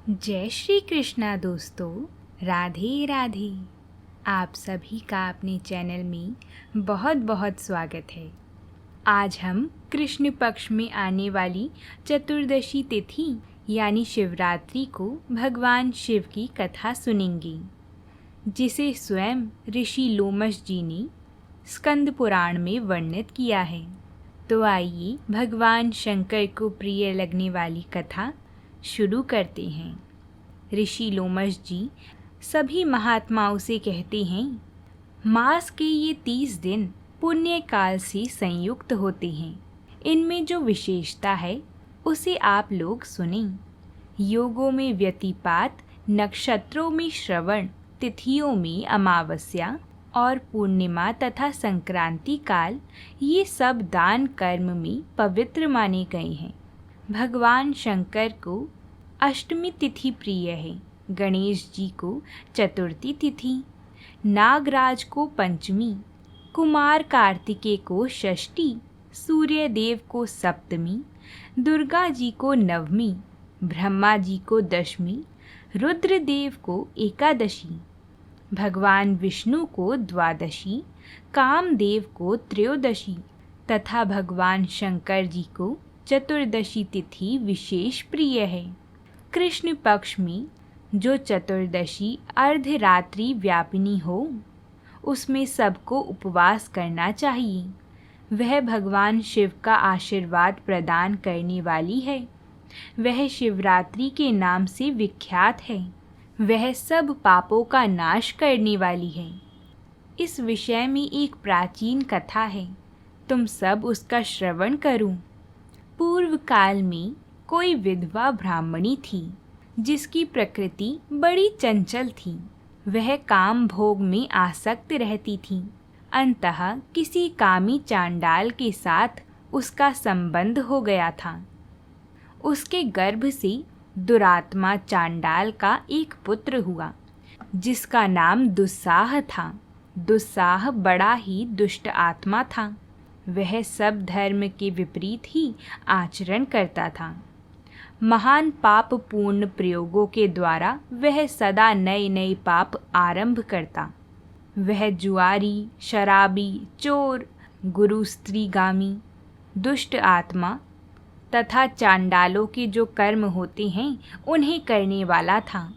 जय श्री कृष्णा दोस्तों, राधे राधे। आप सभी का अपने चैनल में बहुत बहुत स्वागत है। आज हम कृष्ण पक्ष में आने वाली चतुर्दशी तिथि यानी शिवरात्रि को भगवान शिव की कथा सुनेंगे, जिसे स्वयं ऋषि लोमश जी ने स्कंद पुराण में वर्णित किया है। तो आइए भगवान शंकर को प्रिय लगने वाली कथा शुरू करते हैं। ऋषि लोमश जी सभी महात्माओं से कहते हैं, मास के ये 30 दिन पुण्य काल से संयुक्त होते हैं। इनमें जो विशेषता है उसे आप लोग सुनें। योगों में व्यतिपात, नक्षत्रों में श्रवण, तिथियों में अमावस्या और पूर्णिमा तथा संक्रांति काल, ये सब दान कर्म में पवित्र माने गए हैं। भगवान शंकर को अष्टमी तिथि प्रिय है, गणेश जी को चतुर्थी तिथि, नागराज को पंचमी, कुमार कार्तिकेय को षष्ठी, सूर्य देव को सप्तमी, दुर्गा जी को नवमी, ब्रह्मा जी को दशमी, रुद्रदेव को एकादशी, भगवान विष्णु को द्वादशी, कामदेव को त्रयोदशी तथा भगवान शंकर जी को चतुर्दशी तिथि विशेष प्रिय है। कृष्ण पक्ष में जो चतुर्दशी अर्धरात्रि व्यापिनी हो, उसमें सबको उपवास करना चाहिए। वह भगवान शिव का आशीर्वाद प्रदान करने वाली है। वह शिवरात्रि के नाम से विख्यात है। वह सब पापों का नाश करने वाली है। इस विषय में एक प्राचीन कथा है, तुम सब उसका श्रवण करो। पूर्व काल में कोई विधवा ब्राह्मणी थी, जिसकी प्रकृति बड़ी चंचल थी। वह काम भोग में आसक्त रहती थी। अंततः किसी कामी चांडाल के साथ उसका संबंध हो गया था। उसके गर्भ से दुरात्मा चांडाल का एक पुत्र हुआ, जिसका नाम दुस्साह था। दुस्साह बड़ा ही दुष्ट आत्मा था। वह सब धर्म के विपरीत ही आचरण करता था। महान पाप पूर्ण प्रयोगों के द्वारा वह सदा नए नए पाप आरंभ करता। वह जुआरी, शराबी, चोर, गुरु स्त्रीगामी, दुष्ट आत्मा तथा चांडालों के जो कर्म होते हैं उन्हें करने वाला था।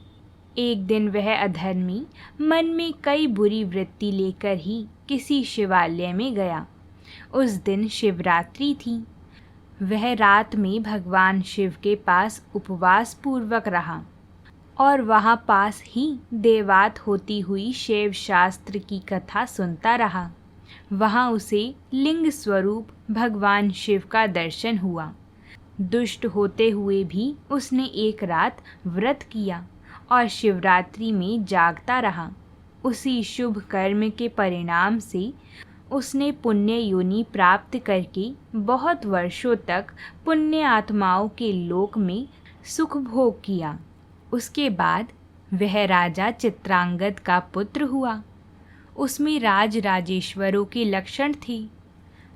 एक दिन वह अधर्मी मन में कई बुरी वृत्ति लेकर ही किसी शिवालय में गया। उस दिन शिवरात्रि थी। वह रात में भगवान शिव के पास उपवास पूर्वक रहा और वहाँ पास ही देवात होती हुई शैव शास्त्र की कथा सुनता रहा। वहाँ उसे लिंग स्वरूप भगवान शिव का दर्शन हुआ। दुष्ट होते हुए भी उसने एक रात व्रत किया और शिवरात्रि में जागता रहा। उसी शुभ कर्म के परिणाम से उसने पुण्य योनि प्राप्त करके बहुत वर्षों तक पुण्य आत्माओं के लोक में सुख भोग किया। उसके बाद वह राजा चित्रांगद का पुत्र हुआ। उसमें राज राजेश्वरों के लक्षण थे।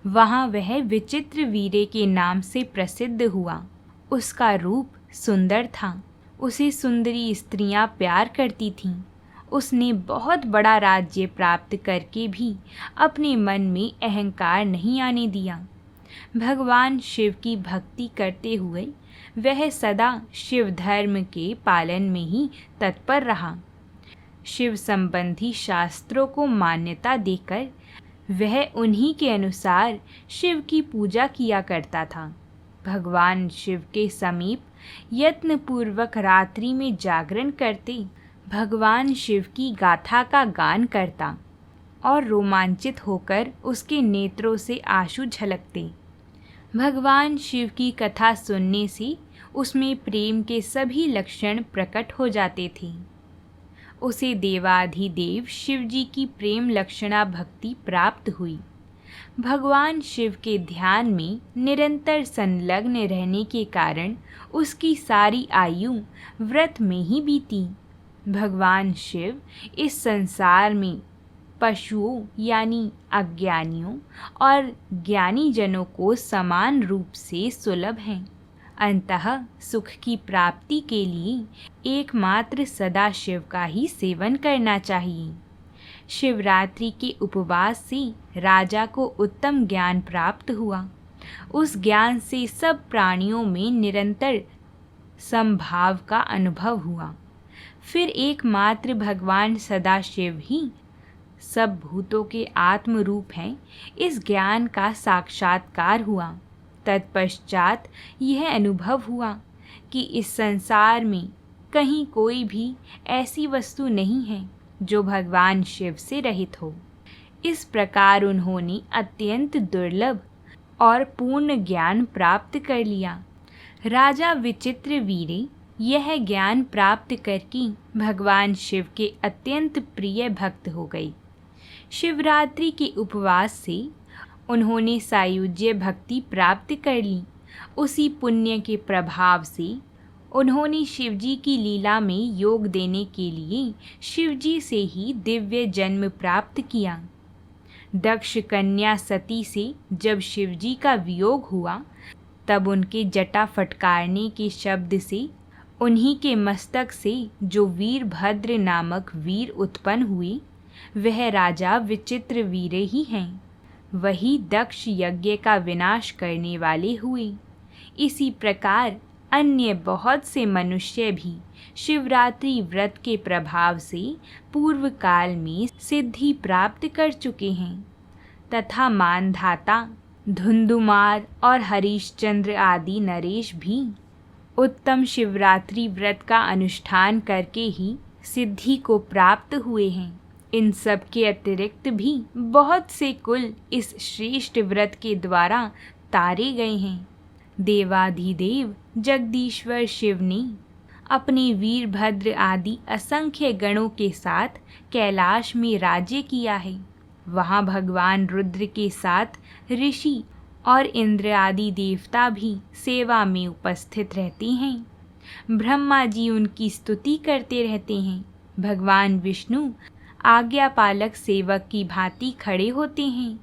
वहाँ वह विचित्र वीरे के नाम से प्रसिद्ध हुआ। उसका रूप सुंदर था। उसे सुंदरी स्त्रियां प्यार करती थीं। उसने बहुत बड़ा राज्य प्राप्त करके भी अपने मन में अहंकार नहीं आने दिया। भगवान शिव की भक्ति करते हुए वह सदा शिव धर्म के पालन में ही तत्पर रहा। शिव संबंधी शास्त्रों को मान्यता देकर वह उन्हीं के अनुसार शिव की पूजा किया करता था। भगवान शिव के समीप यत्नपूर्वक रात्रि में जागरण करते, भगवान शिव की गाथा का गान करता और रोमांचित होकर उसके नेत्रों से आंसू झलकते। भगवान शिव की कथा सुनने से उसमें प्रेम के सभी लक्षण प्रकट हो जाते थे। उसे देवाधिदेव शिव जी की प्रेम लक्षणा भक्ति प्राप्त हुई। भगवान शिव के ध्यान में निरंतर संलग्न रहने के कारण उसकी सारी आयु व्रत में ही बीती। भगवान शिव इस संसार में पशुओं यानी अज्ञानियों और ज्ञानी जनों को समान रूप से सुलभ हैं। अंतः सुख की प्राप्ति के लिए एकमात्र सदाशिव का ही सेवन करना चाहिए। शिवरात्रि के उपवास से राजा को उत्तम ज्ञान प्राप्त हुआ। उस ज्ञान से सब प्राणियों में निरंतर समभाव का अनुभव हुआ। फिर एकमात्र भगवान सदाशिव ही सब भूतों के आत्म रूप हैं, इस ज्ञान का साक्षात्कार हुआ। तत्पश्चात यह अनुभव हुआ कि इस संसार में कहीं कोई भी ऐसी वस्तु नहीं है जो भगवान शिव से रहित हो। इस प्रकार उन्होंने अत्यंत दुर्लभ और पूर्ण ज्ञान प्राप्त कर लिया। राजा विचित्रवीर्य यह ज्ञान प्राप्त करके भगवान शिव के अत्यंत प्रिय भक्त हो गई। शिवरात्रि के उपवास से उन्होंने सायुज्य भक्ति प्राप्त कर ली। उसी पुण्य के प्रभाव से उन्होंने शिवजी की लीला में योग देने के लिए शिवजी से ही दिव्य जन्म प्राप्त किया। दक्ष कन्या सती से जब शिवजी का वियोग हुआ, तब उनके जटा फटकारने के शब्द से उन्हीं के मस्तक से जो वीरभद्र नामक वीर उत्पन्न हुए, वह राजा विचित्रवीर्य ही हैं। वही दक्ष यज्ञ का विनाश करने वाले हुए। इसी प्रकार अन्य बहुत से मनुष्य भी शिवरात्रि व्रत के प्रभाव से पूर्व काल में सिद्धि प्राप्त कर चुके हैं तथा मानधाता, धुंधुमार और हरिश्चंद्र आदि नरेश भी उत्तम शिवरात्रि व्रत का अनुष्ठान करके ही सिद्धि को प्राप्त हुए हैं। इन सब के अतिरिक्त भी बहुत से कुल इस श्रेष्ठ व्रत के द्वारा तारे गए हैं। देवाधिदेव जगदीश्वर शिव ने अपने वीरभद्र आदि असंख्य गणों के साथ कैलाश में राज्य किया है। वहाँ भगवान रुद्र के साथ ऋषि और इंद्र आदि देवता भी सेवा में उपस्थित रहते हैं। ब्रह्मा जी उनकी स्तुति करते रहते हैं। भगवान विष्णु आज्ञापालक सेवक की भांति खड़े होते हैं।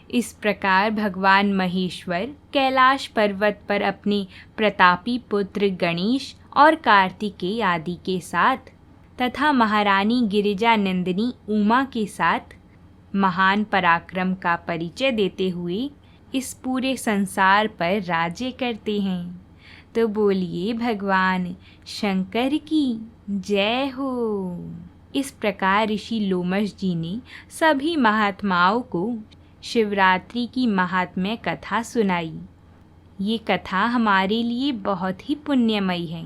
इस प्रकार भगवान महेश्वर कैलाश पर्वत पर अपने प्रतापी पुत्र गणेश और कार्तिकेय आदि के साथ तथा महारानी गिरिजा नंदिनी उमा के साथ महान पराक्रम का परिचय देते हुए इस पूरे संसार पर राज्य करते हैं। तो बोलिए भगवान शंकर की जय हो। इस प्रकार ऋषि लोमश जी ने सभी महात्माओं को शिवरात्रि की महात्म्य कथा सुनाई। ये कथा हमारे लिए बहुत ही पुण्यमयी है।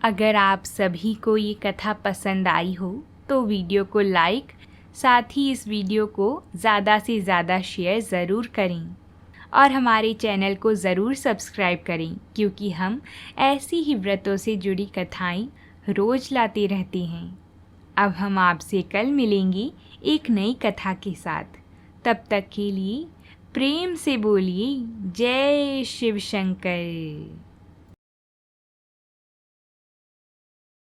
अगर आप सभी को ये कथा पसंद आई हो तो वीडियो को लाइक, साथ ही इस वीडियो को ज़्यादा से ज़्यादा शेयर ज़रूर करें और हमारे चैनल को ज़रूर सब्सक्राइब करें, क्योंकि हम ऐसी ही व्रतों से जुड़ी कथाएं रोज़ लाते रहते हैं। अब हम आपसे कल मिलेंगे एक नई कथा के साथ। तब तक के लिए प्रेम से बोलिए जय शिव शंकर।